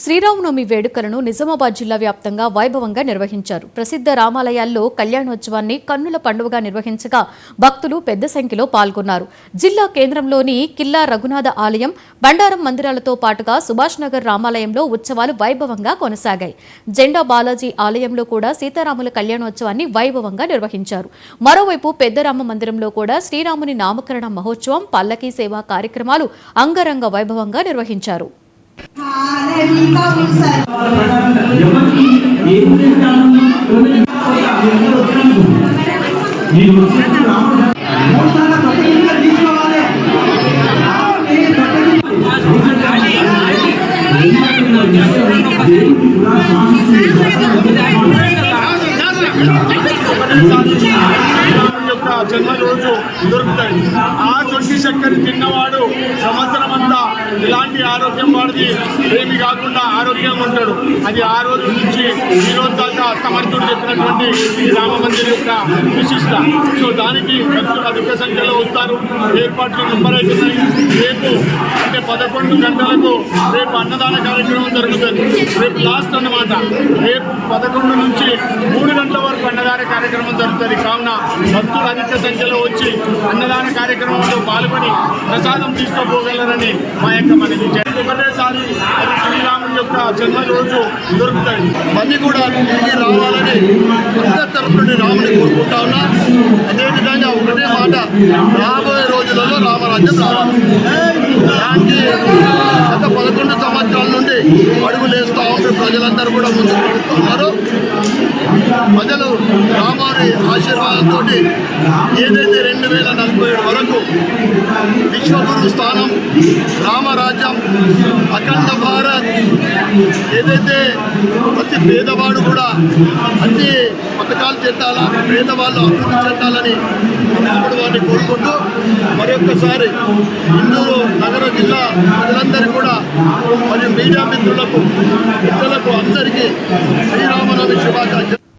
శ్రీరామనవమి వేడుకలను నిజామాబాద్ జిల్లా వ్యాప్తంగా వైభవంగా నిర్వహించారు. ప్రసిద్ధ రామాలయాల్లో కళ్యాణోత్సవాన్ని కన్నుల పండుగగా నిర్వహించగా భక్తులు పెద్ద సంఖ్యలో పాల్గొన్నారు. జిల్లా కేంద్రంలోని కిల్లా రఘునాథ ఆలయం, బండారం మందిరాలతో పాటుగా సుభాష్ నగర్ రామాలయంలో ఉత్సవాలు వైభవంగా కొనసాగాయి. జెండా బాలాజీ ఆలయంలో కూడా సీతారాముల కళ్యాణోత్సవాన్ని వైభవంగా నిర్వహించారు. మరోవైపు పెద్దరామ మందిరంలో కూడా శ్రీరాముని నామకరణ మహోత్సవం, పల్లకీ సేవా కార్యక్రమాలు అంగరంగ వైభవంగా నిర్వహించారు. జన్మ రోజు దొరుకుతాయి. ఆ సొంటి చక్కెర తిన్నవాడు సంవత్సరం అంతా ఇలాంటి ఆరోగ్యం వాడిది ఏమి కాకుండా ఆరోగ్యంగా ఉంటాడు. అది ఆ రోజు నుంచి ఈ రోజు దాకా సమర్థుడు చెప్పినటువంటి రామ మందిర్ యొక్క విశిష్ట. సో దానికి భక్తులు అధిక సంఖ్యలో వస్తారు. ఏర్పాట్లు నెంబర్ అవుతున్నాయి. రేపు అంటే 11 గంటలకు రేపు అన్నదాన కార్యక్రమం జరుగుతుంది. రేపు లాస్ట్ అన్నమాట. రేపు 11 నుంచి 3 గంటల వరకు అన్నదాన కార్యక్రమం జరుగుతుంది. కావున భక్తులు అధిక సంఖ్యలో వచ్చి అన్నదాన కార్యక్రమంలో పాల్గొని ప్రసాదం తీసుకోపోగలరని మా యొక్క మనకి ఒకటేసారి అది శ్రీరాముని యొక్క జన్మ రోజు దొరుకుతాయి. మళ్ళీ కూడా తిరిగి రావాలని అందరి తరఫు నుండి రాముని కోరుకుంటా ఉన్నా. అదేవిధంగా ఒకటే మాట, రాబోయే రోజులలో రామరాజ్యం రావాలి. దానికి గత 11 సంవత్సరాల నుండి అడుగులు వేస్తూ ఉంటే ప్రజలందరూ కూడా ముందుకు నడుస్తున్నారు. ప్రజలు రామాని ఆశీర్వాదంతో ఏదైతే 2047 వరకు విశ్వగురు స్థానం, రామరాజ్యం, అఖండ భారత్, ఏదైతే ప్రతి పేదవాడు కూడా అన్ని పథకాలు చెందాలా, పేదవాళ్ళు అభివృద్ధి చెందాలని అప్పుడు వారిని కోరుకుంటూ మరొక్కసారి హిందూ నగర జిల్లా ప్రజలందరికీ కూడా మరియు మీడియా మిత్రులకు